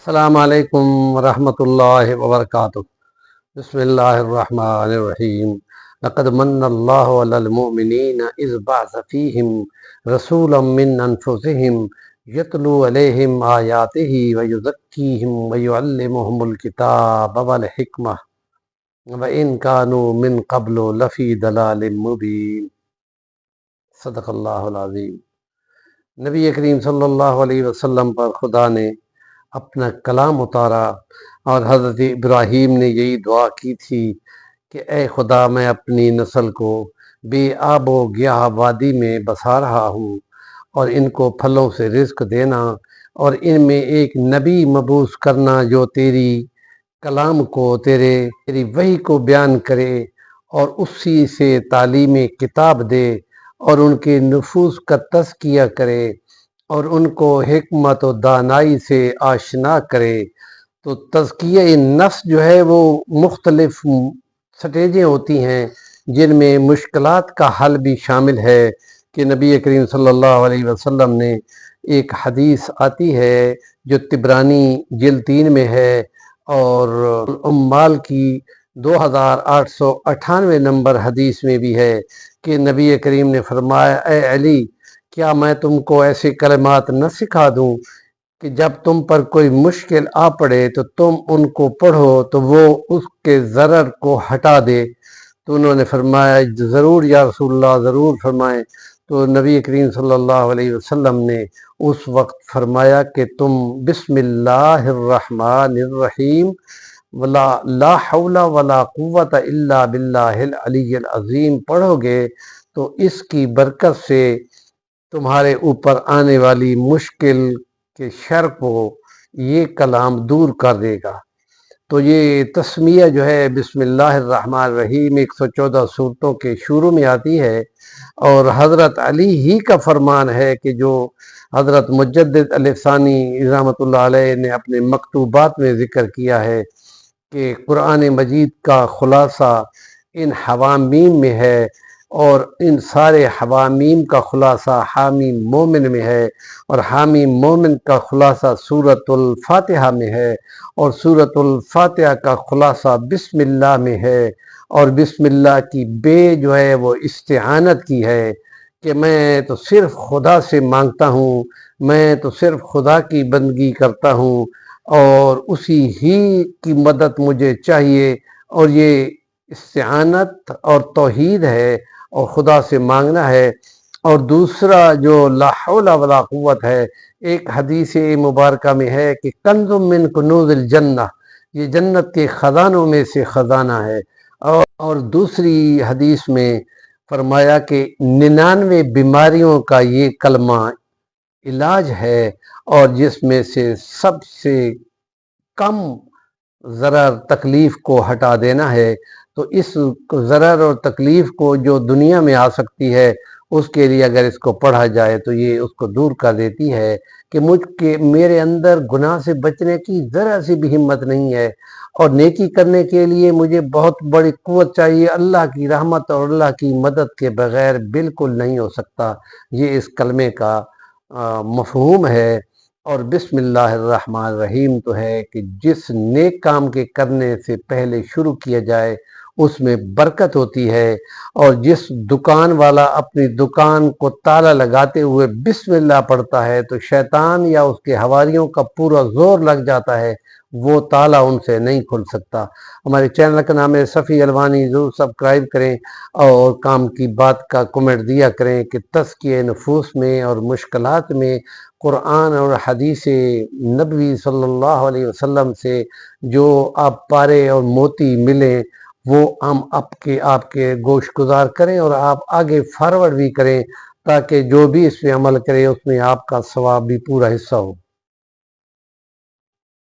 السلام علیکم ورحمۃ اللہ وبرکاتہ۔ بسم اللہ الرحمن الرحیم۔ لقد من اللہ علی المؤمنین اذ بعث فیہم رسولا من انفسہم یتلو علیہم آیاتہ ویزکیہم ویعلمہم الکتاب والحکمہ وإن كانوا من قبل لفی ضلال مبین۔ صدق اللہ العظیم۔ نبی کریم صلی اللہ علیہ وسلم پر خدا نے اپنا کلام اتارا اور حضرت ابراہیم نے یہی دعا کی تھی کہ اے خدا، میں اپنی نسل کو بے آب و گیاہ وادی میں بسا رہا ہوں اور ان کو پھلوں سے رزق دینا اور ان میں ایک نبی مبعوث کرنا جو تیری کلام کو تیری وحی کو بیان کرے اور اسی سے تعلیم کتاب دے اور ان کے نفوس کا تزکیہ کرے اور ان کو حکمت و دانائی سے آشنا کرے۔ تو تزکیہ نفس جو ہے وہ مختلف سٹیجیں ہوتی ہیں جن میں مشکلات کا حل بھی شامل ہے کہ نبی کریم صلی اللہ علیہ وسلم نے ایک حدیث آتی ہے جو طبرانی جلد 3 میں ہے اور العمال کی 2898 نمبر حدیث میں بھی ہے کہ نبی کریم نے فرمایا، اے علی، کیا میں تم کو ایسے کلمات نہ سکھا دوں کہ جب تم پر کوئی مشکل آ پڑے تو تم ان کو پڑھو تو وہ اس کے ضرر کو ہٹا دے؟ تو انہوں نے فرمایا، ضرور یا رسول اللہ، ضرور فرمائیں۔ تو نبی کریم صلی اللہ علیہ وسلم نے اس وقت فرمایا کہ تم بسم اللہ الرحمن الرحیم لا حول ولا قوت الا باللہ العلی العظیم پڑھو گے تو اس کی برکت سے تمہارے اوپر آنے والی مشکل کے شر کو یہ کلام دور کر دے گا۔ تو یہ تسمیہ جو ہے بسم اللہ الرحمن الرحیم 114 سورتوں کے شروع میں آتی ہے اور حضرت علی ہی کا فرمان ہے کہ جو حضرت مجدد علیہ ثانی رحمۃ اللہ علیہ نے اپنے مکتوبات میں ذکر کیا ہے کہ قرآن مجید کا خلاصہ ان حوامیم میں ہے اور ان سارے حوامیم کا خلاصہ حامیم مومن میں ہے اور حامیم مومن کا خلاصہ سورۃ الفاتحہ میں ہے اور سورۃ الفاتحہ کا خلاصہ بسم اللہ میں ہے اور بسم اللہ کی بے جو ہے وہ استعانت کی ہے کہ میں تو صرف خدا سے مانگتا ہوں، میں تو صرف خدا کی بندگی کرتا ہوں اور اسی ہی کی مدد مجھے چاہیے، اور یہ استعانت اور توحید ہے اور خدا سے مانگنا ہے۔ اور دوسرا جو لا حول ولا قوت ہے، ایک حدیث مبارکہ میں ہے کہ کنز من کنوز الجنہ، یہ جنت کے خزانوں میں سے خزانہ ہے، اور دوسری حدیث میں فرمایا کہ 99 بیماریوں کا یہ کلمہ علاج ہے اور جس میں سے سب سے کم ضرر تکلیف کو ہٹا دینا ہے۔ تو اس ضرر اور تکلیف کو جو دنیا میں آ سکتی ہے اس کے لیے اگر اس کو پڑھا جائے تو یہ اس کو دور کر دیتی ہے کہ میرے اندر گناہ سے بچنے کی ذرا سی بھی ہمت نہیں ہے اور نیکی کرنے کے لیے مجھے بہت بڑی قوت چاہیے، اللہ کی رحمت اور اللہ کی مدد کے بغیر بالکل نہیں ہو سکتا۔ یہ اس کلمے کا مفہوم ہے۔ اور بسم اللہ الرحمن الرحیم تو ہے کہ جس نیک کام کے کرنے سے پہلے شروع کیا جائے اس میں برکت ہوتی ہے، اور جس دکان والا اپنی دکان کو تالا لگاتے ہوئے بسم اللہ پڑھتا ہے تو شیطان یا اس کے حواریوں کا پورا زور لگ جاتا ہے، وہ تالا ان سے نہیں کھل سکتا۔ ہمارے چینل کا نام ہے صفی الوانی، ضرور سبسکرائب کریں اور کام کی بات کا کمنٹ دیا کریں کہ تزکیہ نفوس میں اور مشکلات میں قرآن اور حدیث نبوی صلی اللہ علیہ وسلم سے جو آپ پارے اور موتی ملیں وہ ہم آپ کے گوش گزار کریں اور آپ آگے فارورڈ بھی کریں تاکہ جو بھی اس میں عمل کرے اس میں آپ کا ثواب بھی پورا حصہ ہو۔